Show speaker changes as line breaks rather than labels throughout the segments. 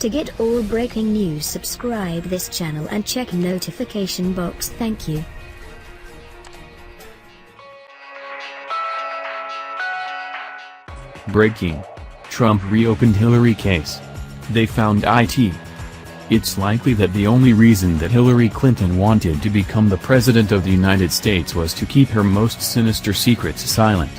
To get all breaking news, subscribe this channel and check notification box. Thank you.
Breaking. Trump reopened Hillary case. They found it. It's likely that the only reason that Hillary Clinton wanted to become the President of the United States was to keep her most sinister secrets silent.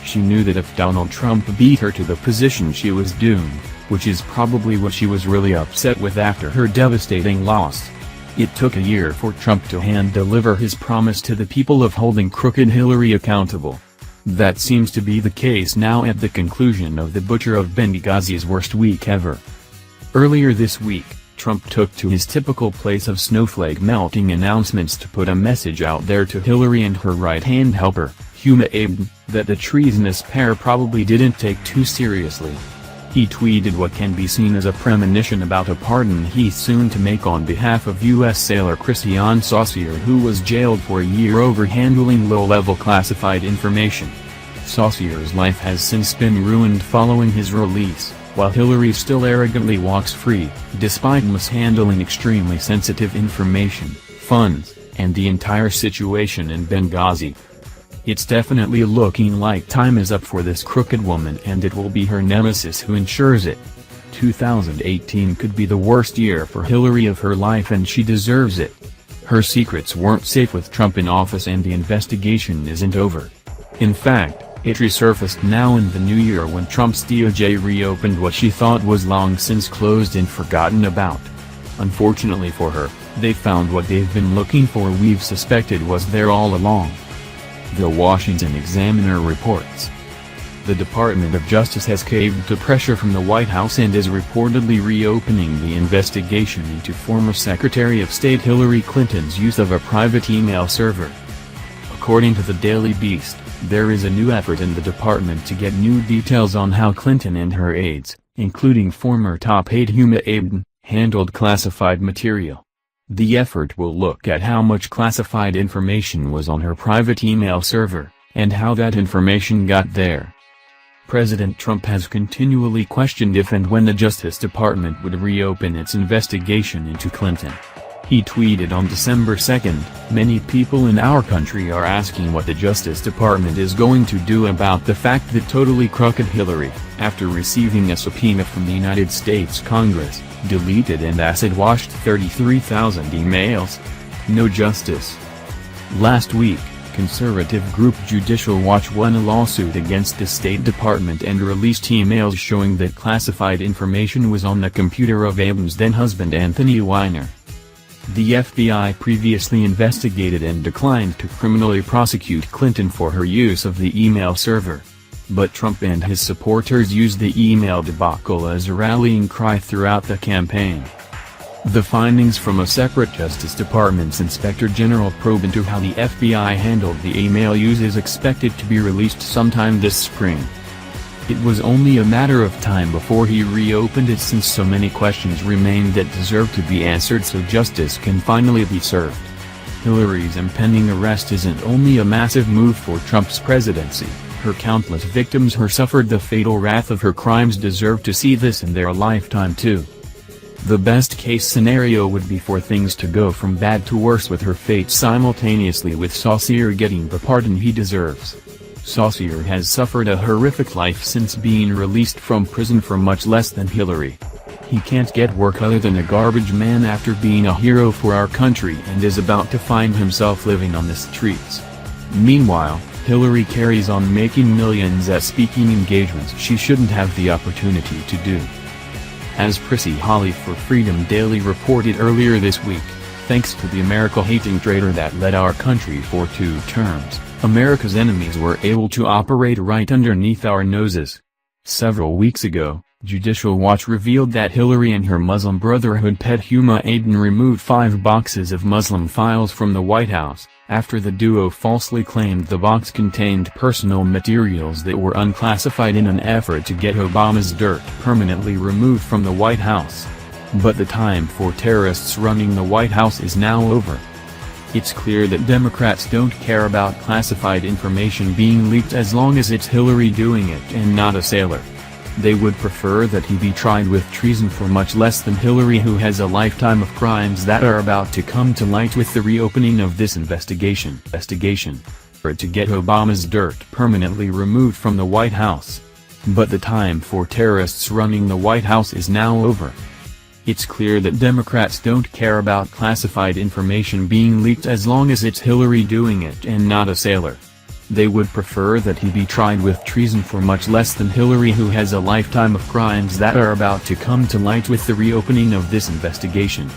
She knew that if Donald Trump beat her to the position, she was doomed, which is probably what she was really upset with after her devastating loss. It took a year for Trump to hand-deliver his promise to the people of holding crooked Hillary accountable. That seems to be the case now at the conclusion of the butcher of Benghazi's worst week ever. Earlier this week, Trump took to his typical place of snowflake melting announcements to put a message out there to Hillary and her right-hand helper, Huma Abedin, that the treasonous pair probably didn't take too seriously. He tweeted what can be seen as a premonition about a pardon he's soon to make on behalf of U.S. sailor Christian Saucier, who was jailed for a year over handling low-level classified information. Saucier's life has since been ruined following his release, while Hillary still arrogantly walks free, despite mishandling extremely sensitive information, funds, and the entire situation in Benghazi. It's definitely looking like time is up for this crooked woman, and it will be her nemesis who ensures it. 2018 could be the worst year for Hillary of her life, and she deserves it. Her secrets weren't safe with Trump in office, and the investigation isn't over. In fact, it resurfaced now in the new year when Trump's DOJ reopened what she thought was long since closed and forgotten about. Unfortunately for her, they found what they've been looking for, we've suspected was there all along. The Washington Examiner reports. The Department of Justice has caved to pressure from the White House and is reportedly reopening the investigation into former Secretary of State Hillary Clinton's use of a private email server. According to the Daily Beast, there is a new effort in the department to get new details on how Clinton and her aides, including former top aide Huma Abedin, handled classified material. The effort will look at how much classified information was on her private email server, and how that information got there. President Trump has continually questioned if and when the Justice Department would reopen its investigation into Clinton. He tweeted on December 2nd, "Many people in our country are asking what the Justice Department is going to do about the fact that totally crooked Hillary, after receiving a subpoena from the United States Congress, deleted and acid-washed 33,000 emails. No justice." Last week, conservative group Judicial Watch won a lawsuit against the State Department and released emails showing that classified information was on the computer of Abedin's then-husband Anthony Weiner. The FBI previously investigated and declined to criminally prosecute Clinton for her use of the email server. But Trump and his supporters used the email debacle as a rallying cry throughout the campaign. The findings from a separate Justice Department's Inspector General probe into how the FBI handled the email use is expected to be released sometime this spring. It was only a matter of time before he reopened it, since so many questions remained that deserve to be answered so justice can finally be served. Hillary's impending arrest isn't only a massive move for Trump's presidency. Her countless victims who suffered the fatal wrath of her crimes deserve to see this in their lifetime too. The best-case scenario would be for things to go from bad to worse with her fate simultaneously, with Saucier getting the pardon he deserves. Saucier has suffered a horrific life since being released from prison for much less than Hillary. He can't get work other than a garbage man after being a hero for our country, and is about to find himself living on the streets. Meanwhile, Hillary carries on making millions at speaking engagements she shouldn't have the opportunity to do. As Prissy Holly for Freedom Daily reported earlier this week, thanks to the America-hating traitor that led our country for 2 terms, America's enemies were able to operate right underneath our noses. Several weeks ago, Judicial Watch revealed that Hillary and her Muslim Brotherhood pet Huma Abedin removed 5 boxes of Muslim files from the White House, after the duo falsely claimed the box contained personal materials that were unclassified in an effort to get Obama's dirt permanently removed from the White House. But the time for terrorists running the White House is now over. It's clear that Democrats don't care about classified information being leaked as long as it's Hillary doing it and not a sailor. They would prefer that he be tried with treason for much less than Hillary, who has a lifetime of crimes that are about to come to light with the reopening of this investigation. Or to get Obama's dirt permanently removed from the White House. But the time for terrorists running the White House is now over. It's clear that Democrats don't care about classified information being leaked as long as it's Hillary doing it and not a sailor. They would prefer that he be tried with treason for much less than Hillary, who has a lifetime of crimes that are about to come to light with the reopening of this investigation.